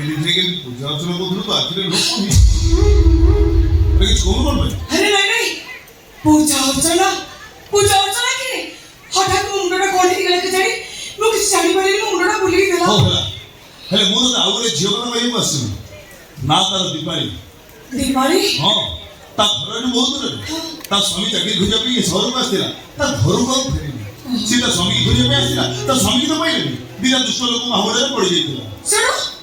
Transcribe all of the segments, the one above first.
ଏମିତି ପୂଜା ଅର୍ଚ୍ଚନା କରୁଥିଲୁ ତ ଆଖିରେ ଲୋକ କିଛି କହୁନୁ କଣ ପାଇଁ? ଆରେ ନାଇଁ ପୂଜା ଅର୍ଚ୍ଚନା କି ହଠାତ୍ ମୋ ମୁଣ୍ଡଟା କଣ ହେଇଗଲା କେଜାଣି ମୁଁ କିଛି ଜାଣିପାରିନି ମୋ ମୁଣ୍ଡଟା ବୁଲେଇ ଦେଲା। ହଉ ହେଲା ହେଲେ ମୁଁ ତତେ ଆଉ ଗୋଟେ ଝିଅ କଥା କହିବାକୁ ଆସିବି ନା ତାର ଦୀପାଳି। ଦୀପାଳି? ହଁ ତା ଘର ଏଠୁ ବହୁତ ଦୂରରେ ତା ସ୍ୱାମୀ ଚାକିରି ଖୋଜିବା ପାଇଁ ସହରକୁ ଆସିଥିଲା ତା ଘରକୁ ଆଉ ଫେରିନି ସେ ତା ସ୍ୱାମୀକି ଖୋଜିବା ପାଇଁ ଆସିଥିଲା ତା ସ୍ୱାମୀକି ତ ପାଇଲେନି ଦିଟା ଦୁଷ୍ଟ ଲୋକ ମାହୁଡ଼ରେ ପଡ଼ିଯାଇଥିଲା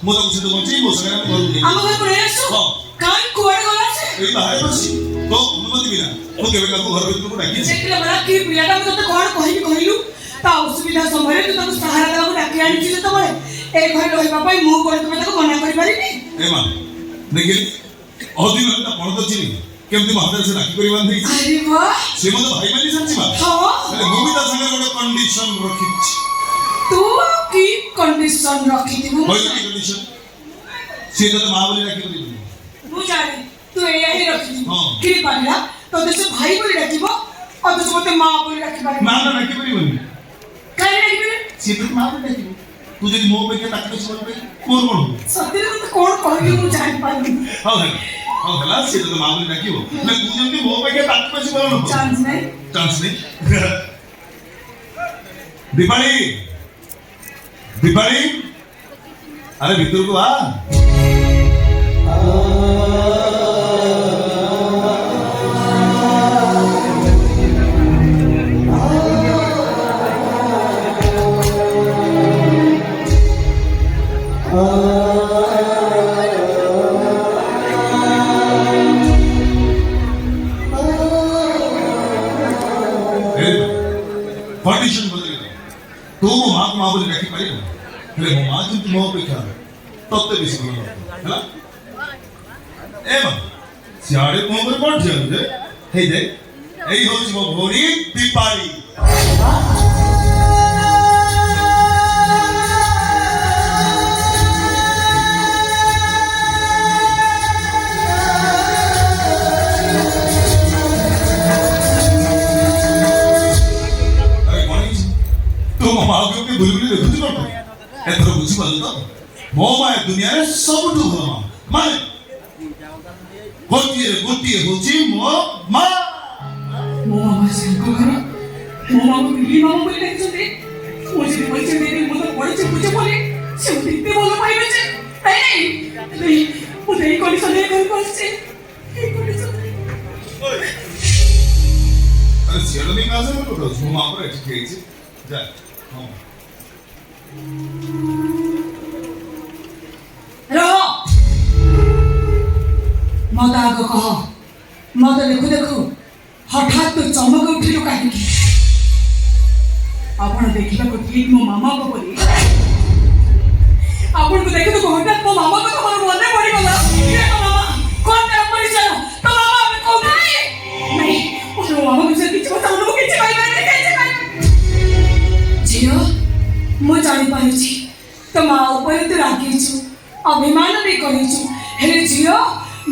ମୁଁ ତାକୁ ସେଠୁ ବଞ୍ଚେଇ ମୋ ସାଙ୍ଗରେ ଆମ ଘରକୁ ନେଇ ଆସିଛୁ। କାଇଁ କୁଆଡ଼େ ଗଲା ସେ? ଏଇ ବାହାରେ ବସି ତୋ ଅନୁମତି ବିନା ମୁଁ କେବେ କାହାକୁ ଘର ଭିତରକୁ ଡାକିଛି? ଦେଖିଲା ବରା କି ପିଲାଟା ମୁଁ ତତେ କଣ କହିବି କହିଲୁ ତା ଅସୁବିଧା ସମୟରେ ତୁ ତାକୁ ସାହାରା ଦେବାକୁ ଡାକି ଆଣିଛୁ ଯେତେବେଳେ ଏ ଘରେ ରହିବା ପାଇଁ ମୁଁ କଣ ତମେ ତାକୁ ମନା କରିପାରିବି? ଏ ମା ଦେଖିଲି ଅଦିନ ତା ପଣ ତ ଚିନି କେମିତି ମୋ ହାତରେ ସେ ରାକ୍ଷୀ କରି ବାନ୍ଧି ଆରେ ବାଃ ସେ ମୋତେ ଭାଇ ମାନି ସାରିଛି ମା। ହେଲେ ମୁଁ ବି ତା ସାଙ୍ଗରେ ଗୋଟେ କଣ୍ଡିସନ ରଖିଛି। ତୁ କି କଣ୍ଡିସନ ରଖିଥିବୁ? କହିଲି କି କଣ୍ଡିସନ ସେ ତତେ ମା ବୋଲି ରାକ୍ଷୀ କରିବି ମୁଁ ଜାଣେ ତୁ ଏଇଆ ହିଁ ରଖିଥିବୁ। ହଁ କି ପାଗଳା ତତେ ସେ ଭାଇ ବୋଲି ଡାକିବ ଅଥଚ ମତେ ମା ବୋଲି ଡାକିପାରିବ? ମା ନା ଡାକି ପାରିବନି କାହିଁ ଡାକିପାରିବ? ସେ ତତେ ମା ବୋଲି ଡାକିବ ତୁ ଯଦି ମୋ ପାଇଁ ତାକୁ କିଛି ଭଲ ପାଇ ମୋର କଣ ହବ? ସତରେ ତତେ କଣ କହିବି ମୁଁ ଜାଣିପାରିନି। ହଉ ହେଲା ସେ ତତେ ମା ବୋଲି ଡାକିବ ନା ତୁ ଯେମିତି ମୋ ପାଇଁ ତାକୁ କିଛି ଭଲ ହବ? ଚାନ୍ସ ନାହିଁ ଦୀପାଳି ଦୀପାଳି ଆରେ ଭିତରକୁ ଆ कंडीशन बदलेगा तू मो माँ को माँ बोली रखी पारी हेले मो माँ जिंतु मो अपेक्षा तत्ते बेसी भल हैला ए माँ सियाड़े मो पर पड़ जाऊ जे हे दे एई होची मो भोरी दीपाली बुलबुली देखुची कोन एथरो बुझी पाल तो मो माय दुनिया रे सबटु भल माने गोटी होची मो मां से को घर मो मां को बिली मां बोली देखछते मुझे बोलछे देनी मो तो पड़छे बुझे बोले से दिते बोल पाइबे छे नहीं मो देई कोनी सने घर पछे ए कोनी सने अरे सेलनी कासे मो तो मां पर एठी जा हां रहो मत आग कह मत देखु देखु हठात तो चमक उठिलु कहीं आपण देखिला को ठीक मो मामा को बोली आपण को देखि तो हठात मो मामा को हमर मने पड़ी गला ये तो मामा कोन तेरा परिचय तो मामा हमें को नहीं ओ मामा मुझे किछ बता हम किछ भाई नहीं जियो मो जानि पारुछि तो माँ ऊपर तो रागिछु अभिमान भी करिछु हेले झियो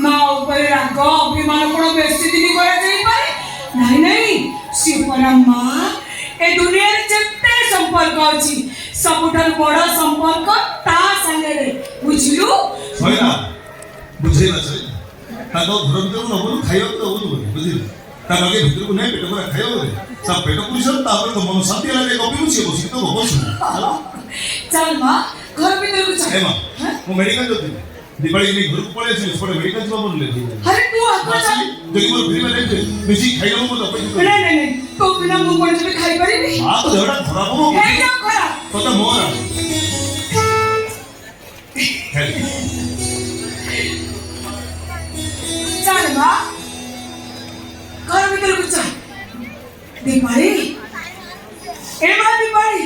माँ ऊपर राग अभिमान कोन बेसी दिन करा जाई पारे नहीं सी परा माँ ए दुनिया रे जत्ते संपर्क अछि सबुठार बड़ संपर्क ता संगे रे बुझलु होइना बुझेला छै ता तो घर तो न बोलु खाइयो तो बोलु बुझिलु ता लगे भीतर को नहीं पेट को खाइयो रे सब पेट पुलिस ता पर तो मन शांति लागे कॉपी मुछे बसी तो बसु चल माँ घर भीतर को चल ए माँ वो मेडिकल जोती दीपाली ने घर को पड़े से पड़े मेडिकल जमा बोल ले अरे तू आत्मा चल देखो फिर मैं ले बेसी खाइयो मो तो नहीं तो बिना मुंह पड़े जब खाई परिबी हां तो देवड़ा खराब हो ए जा खराब तो मोर चल माँ घर भीतर को चल दीपाली ए माँ दीपाली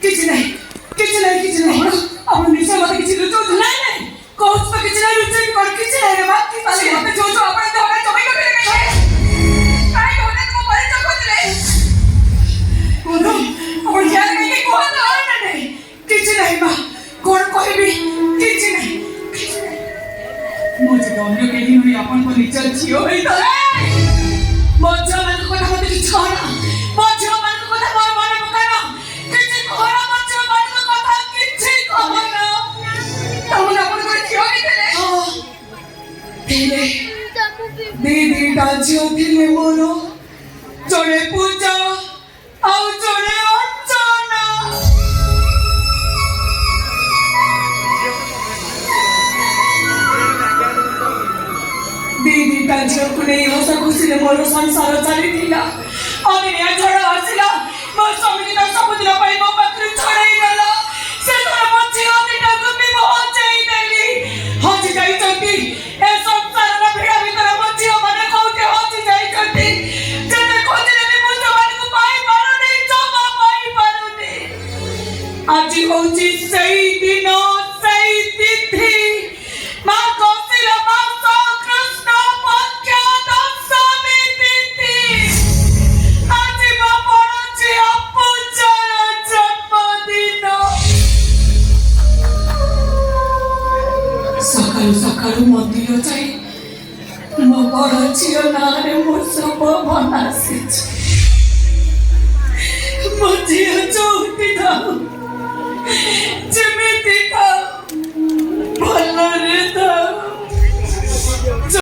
किछ नहीं ଝିଅ ହେଇଥାଏ ମୋ ଝିଅମାନଙ୍କ କଥା ମତେ କିଛି ଛାଡ ମୋ ଝିଅମାନଙ୍କ କଥା ମୋର ମନେ ପକାନ କିଛି ଘର ମୋ ଝିଅମାନଙ୍କ କଥା କିଛି କହନ ତାହେଲେ ଆପଣଙ୍କର ଝିଅ ହେଇଥିଲେ ଦିଦିଟା ଝିଅ ଥିଲେ ମୋର ଜଣେ ପୂଜା ଆଉ ଜଣେ ଅର୍ଚ୍ଚନା ଦିଦିଟା ଝିଅକୁ ନେଇ ହସ ଖୁସିରେ ମୋର ସଂସାର ଚାଲିଥିଲା ଅଦିନିଆ ଝଡ଼ ଆସିଲା ମୋ ସ୍ୱାମୀ ଦିନ ସବୁଦିନ ପାଇଁ ମୋ ପାଖରେ ଛଡ଼େଇଦେଲା ସେଥର ମୋ ଝିଅ ଦିଟାକୁ ବି ମୁଁ ହଜେଇ ଦେଲି ହଜି ଯାଇଛନ୍ତି ଏ ସଂସାରର ଭିଡ଼ ଭିତରେ ମୋ ଝିଅମାନେ କୋଉଠି ହଜି ଯାଇଛନ୍ତି ଯେତେ ଖୋଜିଲେ ବି ମୁଁ ସେମାନଙ୍କୁ ପାଇପାରୁନି ଜମା ପାଇପାରୁନି ଆଜି ହଉଛି ସେଇ ଦିନ ସେଇ ତିଥି ମା କୌଶିଳ ମାସ କୃଷ୍ଣ ପକ୍ଷ ଦଶମୀ ତିଥି ଆଜି ମୋ ବଡ଼ ଝିଅ ପୂଜାର ଜନ୍ମଦିନ ସକାଳୁ ସକାଳୁ ମନ୍ଦିର ଯାଇ ମୋ ବଡ଼ ଝିଅ ନାଁରେ ମୋ ଶବ ବନାସିଛି ମୋ ଝିଅ ଯୋଉଠି ଥାଉ